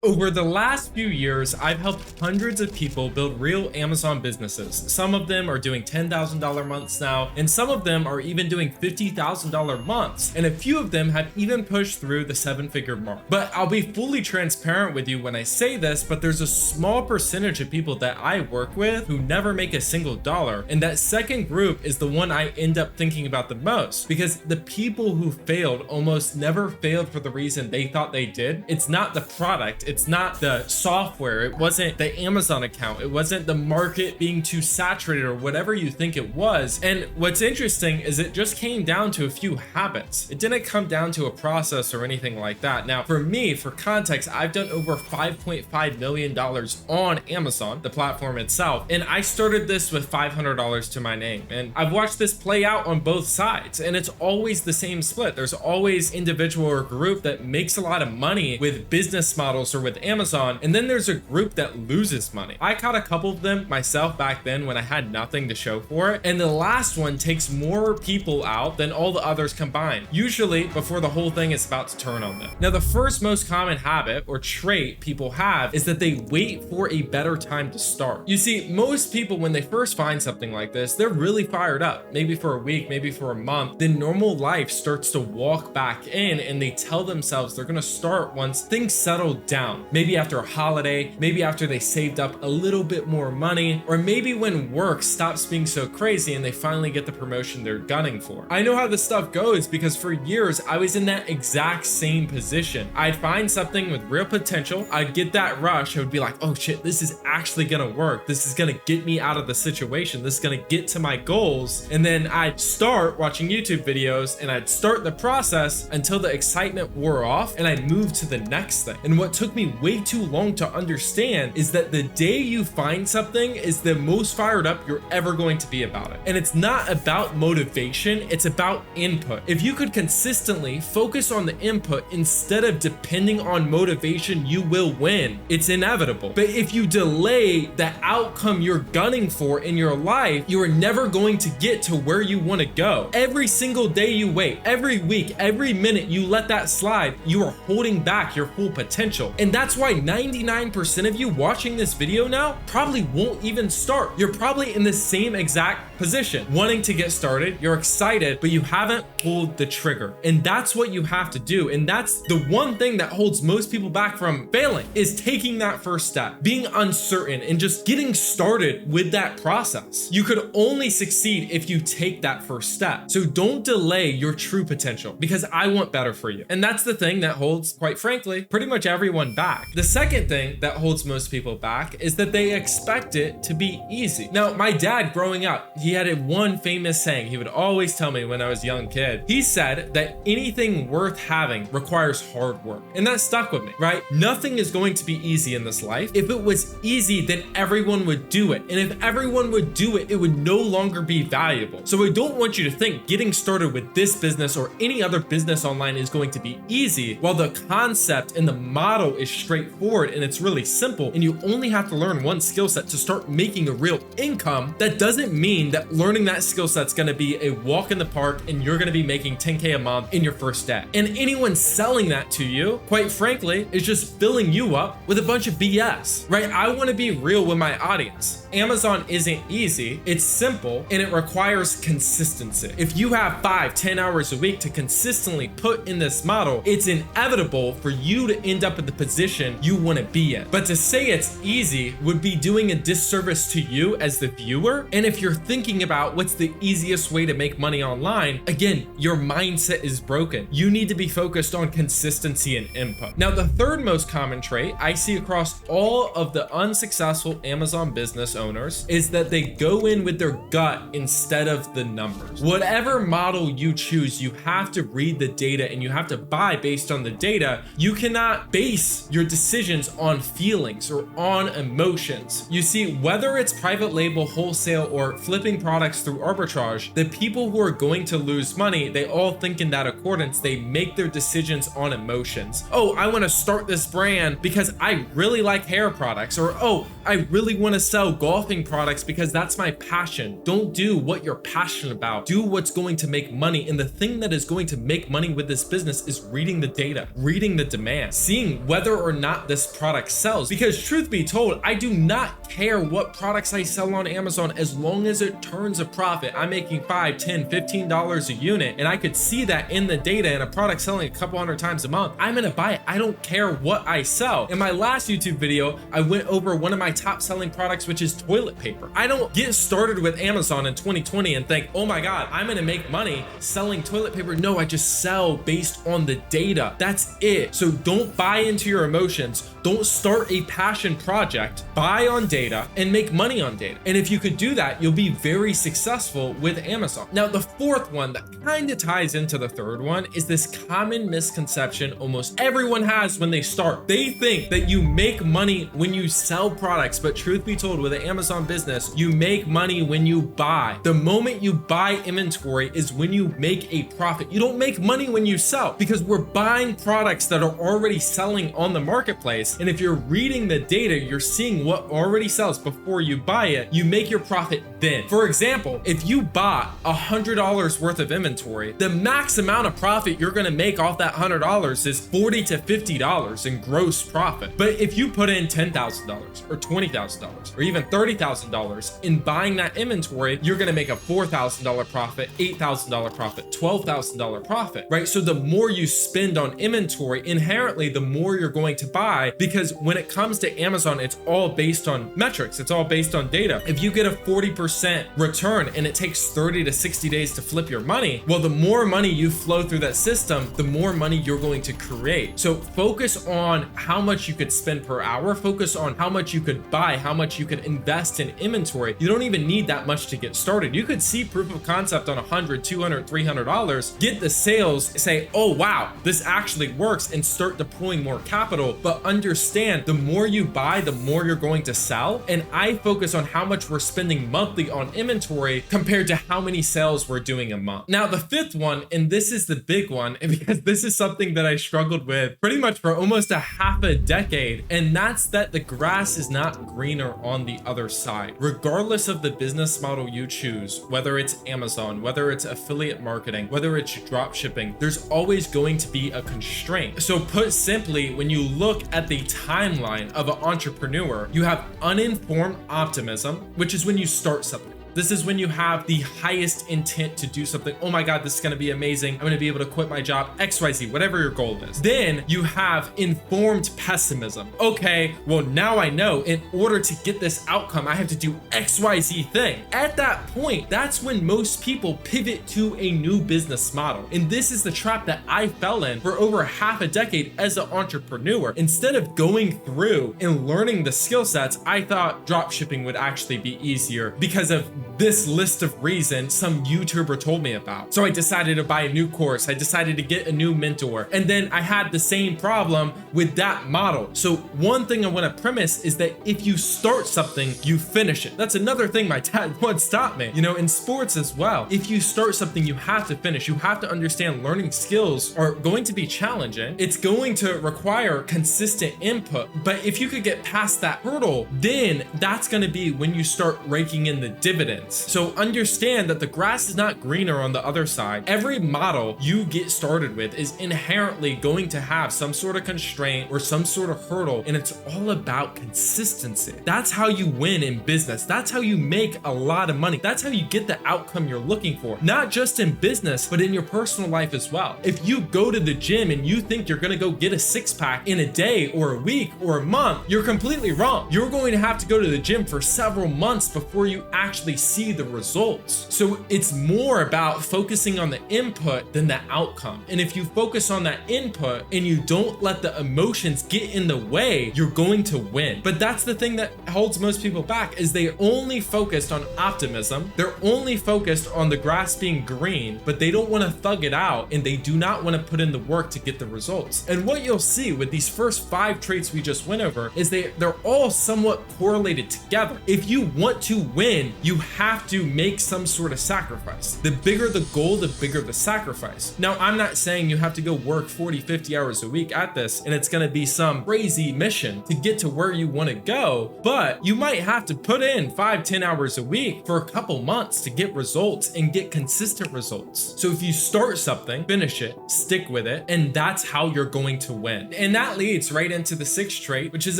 Over the last few years, I've helped hundreds of people build real Amazon businesses. Some of them are doing $10,000 months now, and some of them are even doing $50,000 months, and a few of them have even pushed through the seven-figure mark. But I'll be fully transparent with you when I say this, but there's a small percentage of people that I work with who never make a single dollar, and that second group is the one I end up thinking about the most, because the people who failed almost never failed for the reason they thought they did. It's not the product. It's not the software. It wasn't the Amazon account. It wasn't the market being too saturated or whatever you think it was. And what's interesting is it just came down to a few habits. It didn't come down to a process or anything like that. Now, for me, for context, I've done over $5.5 million on Amazon, the platform itself. And I started this with $500 to my name. And I've watched this play out on both sides. And it's always the same split. There's always individual or group that makes a lot of money with business models or with Amazon, and then there's a group that loses money. I caught a couple of them myself back then when I had nothing to show for it, and the last one takes more people out than all the others combined, usually before the whole thing is about to turn on them. Now, the first most common habit or trait people have is that they wait for a better time to start. You see, most people, when they first find something like this, they're really fired up, maybe for a week, maybe for a month. Then normal life starts to walk back in, and they tell themselves they're gonna start once things settle down. Maybe after a holiday, maybe after they saved up a little bit more money, or maybe when work stops being so crazy and they finally get the promotion they're gunning for. I know how this stuff goes because for years I was in that exact same position. I'd find something with real potential, I'd get that rush, I would be like, oh shit, this is actually gonna work. This is gonna get me out of the situation. This is gonna get to my goals. And then I'd start watching YouTube videos and I'd start the process until the excitement wore off and I'd move to the next thing. And what took me way too long to understand is that the day you find something is the most fired up you're ever going to be about it. And it's not about motivation, it's about input. If you could consistently focus on the input instead of depending on motivation, you will win. It's inevitable. But if you delay the outcome you're gunning for in your life, you are never going to get to where you want to go. Every single day you wait, every week, every minute you let that slide, you are holding back your full potential. And that's why 99% of you watching this video now probably won't even start. You're probably in the same exact position, wanting to get started. You're excited, but you haven't pulled the trigger. And that's what you have to do. And that's the one thing that holds most people back from failing, is taking that first step, being uncertain and just getting started with that process. You could only succeed if you take that first step. So don't delay your true potential, because I want better for you. And that's the thing that holds, quite frankly, pretty much everyone back. The second thing that holds most people back is that they expect it to be easy. Now, my dad growing up, he had one famous saying he would always tell me when I was a young kid. He said that anything worth having requires hard work. And that stuck with me, right? Nothing is going to be easy in this life. If it was easy, then everyone would do it. And if everyone would do it, it would no longer be valuable. So I don't want you to think getting started with this business or any other business online is going to be easy, while the concept and the model is straightforward and it's really simple, and you only have to learn one skill set to start making a real income. That doesn't mean that learning that skill set's gonna be a walk in the park and you're gonna be making 10K a month in your first day. And anyone selling that to you, quite frankly, is just filling you up with a bunch of BS, right? I wanna be real with my audience. Amazon isn't easy, it's simple, and it requires consistency. If you have 5-10 hours a week to consistently put in this model, it's inevitable for you to end up in the position you want to be in. But to say it's easy would be doing a disservice to you as the viewer. And if you're thinking about what's the easiest way to make money online, again, your mindset is broken. You need to be focused on consistency and input. Now, the third most common trait I see across all of the unsuccessful Amazon business owners is that they go in with their gut instead of the numbers. Whatever model you choose, you have to read the data and you have to buy based on the data. You cannot base your decisions on feelings or on emotions. You see, whether it's private label, wholesale, or flipping products through arbitrage, the people who are going to lose money, they all think in that accordance. They make their decisions on emotions. Oh, I want to start this brand because I really like hair products, or oh, I really want to sell golfing products because that's my passion. Don't do what you're passionate about. Do what's going to make money. And the thing that is going to make money with this business is reading the data, reading the demand, seeing whether whether or not this product sells. Because truth be told, I do not care what products I sell on Amazon as long as it turns a profit. I'm making $5, $10, $15 a unit, and I could see that in the data, and a product selling a couple hundred times a month, I'm gonna buy it. I don't care what I sell. In my last YouTube video, I went over one of my top selling products, which is toilet paper. I don't get started with Amazon in 2020 and think, oh my God, I'm gonna make money selling toilet paper. No, I just sell based on the data. That's it. So don't buy into your emotions. Don't start a passion project. Buy on data and make money on data. And if you could do that, you'll be very successful with Amazon. Now, the fourth one that kind of ties into the third one is this common misconception almost everyone has when they start. They think that you make money when you sell products, but truth be told, with an Amazon business, you make money when you buy. The moment you buy inventory is when you make a profit. You don't make money when you sell, because we're buying products that are already selling on the marketplace. And if you're reading the data, you're seeing what already sells before you buy it, you make your profit then. For example, if you bought $100 worth of inventory, the max amount of profit you're gonna make off that $100 is $40 to $50 in gross profit. But if you put in $10,000 or $20,000 or even $30,000 in buying that inventory, you're gonna make a $4,000 profit, $8,000 profit, $12,000 profit, right? So the more you spend on inventory, inherently, the more you're going to buy, because when it comes to Amazon, it's all based on metrics. It's all based on data. If you get a 40% return and it takes 30 to 60 days to flip your money, well, the more money you flow through that system, the more money you're going to create. So focus on how much you could spend per hour, focus on how much you could buy, how much you could invest in inventory. You don't even need that much to get started. You could see proof of concept on $100, $200, $300, get the sales, say, oh wow, this actually works, and start deploying more capital. But understand, the more you buy, the more you're going to sell. And I focus on how much we're spending monthly on inventory compared to how many sales we're doing a month. Now, the fifth one, and this is the big one, because this is something that I struggled with pretty much for almost a half a decade, and that's that the grass is not greener on the other side. Regardless of the business model you choose, whether it's Amazon, whether it's affiliate marketing, whether it's drop shipping, there's always going to be a constraint. So put simply, when you look at the timeline of an entrepreneur, you have uninformed optimism, which is when you start something. This is when you have the highest intent to do something. Oh my God, this is gonna be amazing. I'm gonna be able to quit my job, XYZ, whatever your goal is. Then you have informed pessimism. Okay, well now I know in order to get this outcome, I have to do XYZ thing. At that point, that's when most people pivot to a new business model. And this is the trap that I fell in for over half a decade as an entrepreneur. Instead of going through and learning the skill sets, I thought drop shipping would actually be easier because of this list of reasons some YouTuber told me about. So I decided to buy a new course. I decided to get a new mentor. And then I had the same problem with that model. So one thing I want to premise is that if you start something, you finish it. That's another thing my dad once taught me, you know, in sports as well. If you start something, you have to finish. You have to understand learning skills are going to be challenging. It's going to require consistent input. But if you could get past that hurdle, then that's going to be when you start raking in the dividends. So understand that the grass is not greener on the other side. Every model you get started with is inherently going to have some sort of constraint or some sort of hurdle, and it's all about consistency. That's how you win in business. That's how you make a lot of money. That's how you get the outcome you're looking for, not just in business, but in your personal life as well. If you go to the gym and you think you're gonna go get a six-pack in a day or a week or a month, you're completely wrong. You're going to have to go to the gym for several months before you actually see the results. So it's more about focusing on the input than the outcome. And if you focus on that input and you don't let the emotions get in the way, you're going to win. But that's the thing that holds most people back, is they only focused on optimism. They're only focused on the grass being green, but they don't want to thug it out, and they do not want to put in the work to get the results. And what you'll see with these first 5 traits we just went over is they're all somewhat correlated together. If you want to win, you have to make some sort of sacrifice. The bigger the goal, the bigger the sacrifice. Now, I'm not saying you have to go work 40, 50 hours a week at this and it's going to be some crazy mission to get to where you want to go, but you might have to put in 5, 10 hours a week for a couple months to get results and get consistent results. So if you start something, finish it, stick with it, and that's how you're going to win. And that leads right into the 6th trait, which is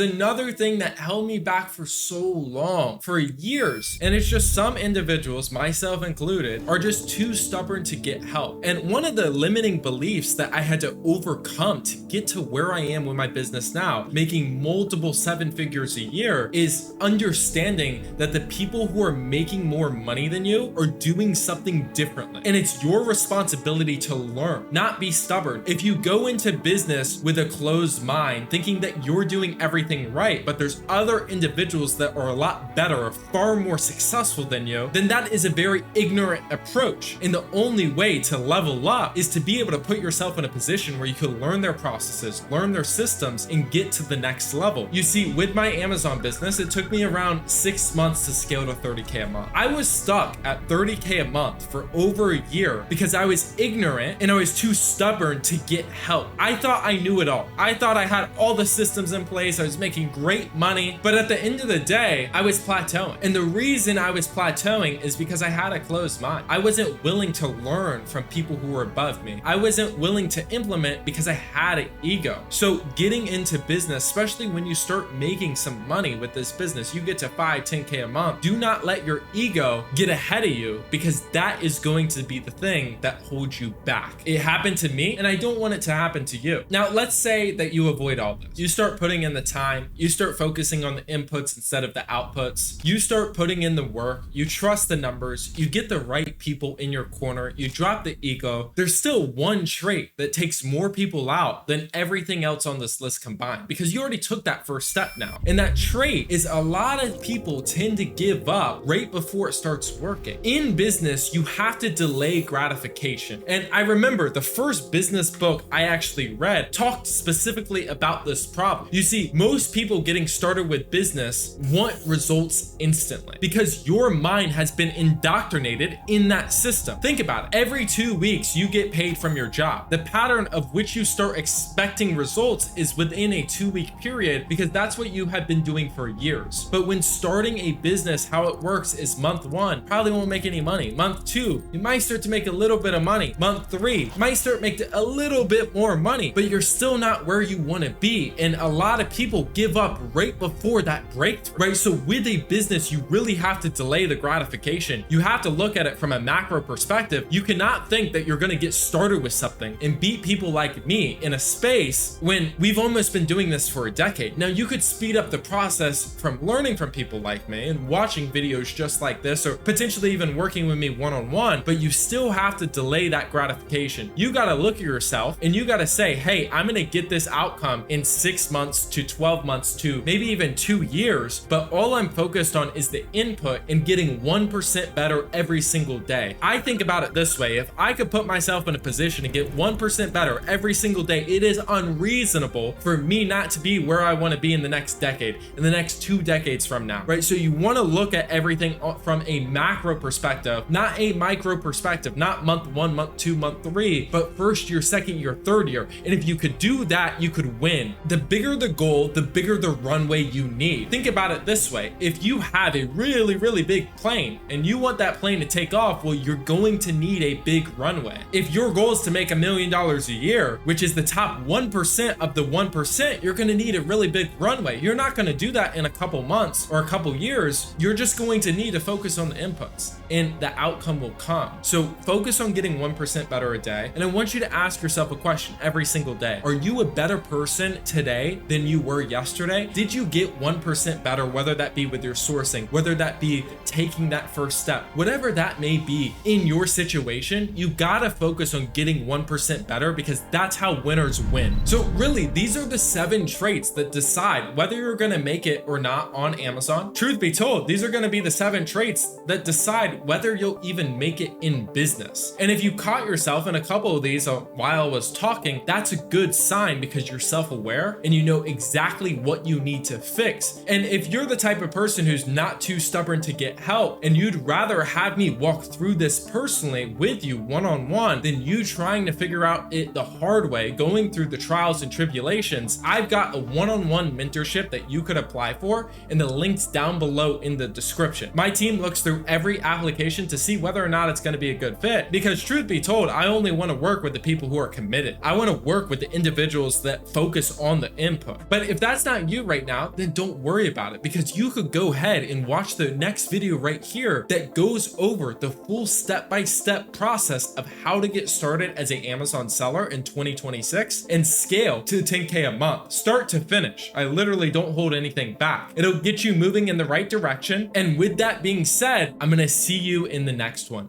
another thing that held me back for so long, for years. And it's just some individuals, myself included, are just too stubborn to get help. And one of the limiting beliefs that I had to overcome to get to where I am with my business now, making multiple 7 figures a year, is understanding that the people who are making more money than you are doing something differently. And it's your responsibility to learn, not be stubborn. If you go into business with a closed mind, thinking that you're doing everything right, but there's other individuals that are a lot better or far more successful than you, then that is a very ignorant approach. And the only way to level up is to be able to put yourself in a position where you can learn their processes, learn their systems, and get to the next level. You see, with my Amazon business, it took me around 6 months to scale to 30K a month. I was stuck at 30K a month for over a year because I was ignorant and I was too stubborn to get help. I thought I knew it all. I thought I had all the systems in place. I was making great money, but at the end of the day, I was plateauing. And the reason I was plateauing is because I had a closed mind. I wasn't willing to learn from people who were above me. I wasn't willing to implement because I had an ego. So getting into business, especially when you start making some money with this business, you get to 5, 10K a month, do not let your ego get ahead of you, because that is going to be the thing that holds you back. It happened to me and I don't want it to happen to you. Now, let's say that you avoid all this. You start putting in the time, you start focusing on the inputs instead of the outputs. You start putting in the work, you trust the numbers, you get the right people in your corner, you drop the ego. There's still one trait that takes more people out than everything else on this list combined, because you already took that first step now. And that trait is a lot of people tend to give up right before it starts working. In business, you have to delay gratification. And I remember the first business book I actually read talked specifically about this problem. You see, most people getting started with business want results instantly because your mind has been indoctrinated in that system. Think about it. Every 2 weeks, you get paid from your job. The pattern of which you start expecting results is within a 2-week period, because that's what you have been doing for years. But when starting a business, how it works is month 1, probably won't make any money. Month 2, you might start to make a little bit of money. Month 3, you might start making a little bit more money, but you're still not where you want to be. And a lot of people give up right before that breakthrough, right? So with a business, you really have to delay the gratification. You have to look at it from a macro perspective. You cannot think that you're going to get started with something and beat people like me in a space when we've almost been doing this for a decade. Now, you could speed up the process from learning from people like me and watching videos just like this, or potentially even working with me one-on-one, but you still have to delay that gratification. You got to look at yourself and you got to say, hey, I'm going to get this outcome in 6 months to 12 months to maybe even 2 years, but all I'm focused on is the input and getting 1% better every single day. I think about it this way: if I could put myself in a position to get 1% better every single day, it is unreasonable for me not to be where I want to be in the next decade, in the next 2 decades from now, right? So you want to look at everything from a macro perspective, not a micro perspective, not month 1, month 2, month 3, but first year, second year, third year. And if you could do that, you could win. The bigger the goal, the bigger the runway you need. Think about it this way: if you have a really, really big plane and you want that plane to take off, well, you're going to need a big runway. If your goal is to make $1 million a year, which is the top 1% of the 1%, you're going to need a really big runway. You're not going to do that in a couple months or a couple years. You're just going to need to focus on the inputs and the outcome will come. So focus on getting 1% better a day. And I want you to ask yourself a question every single day. Are you a better person today than you were yesterday? Did you get 1% better, whether that be with your sourcing, whether that be taking that first step, whatever that may be in your situation? You gotta focus on getting 1% better, because that's how winners win. So really, these are the 7 traits that decide whether you're gonna make it or not on Amazon. Truth be told, these are gonna be the 7 traits that decide whether you'll even make it in business. And if you caught yourself in a couple of these while I was talking, that's a good sign, because you're self-aware and you know exactly what you need to fix. And if you're the type of person who's not too stubborn to get help and you'd rather have me walk through this personally with you one-on-one than you trying to figure out it the hard way, going through the trials and tribulations, I've got a one-on-one mentorship that you could apply for, and the link's down below in the description. My team looks through every application to see whether or not it's going to be a good fit, because truth be told, I only want to work with the people who are committed. I want to work with the individuals that focus on the input. But if that's not you right now, then don't worry about it, because you could go ahead and watch the next video right here that goes over the full step-by-step process of how to get started as an Amazon seller in 2026 and scale to 10K a month, start to finish. I literally don't hold anything back. It'll get you moving in the right direction. And with that being said, I'm going to see you in the next one.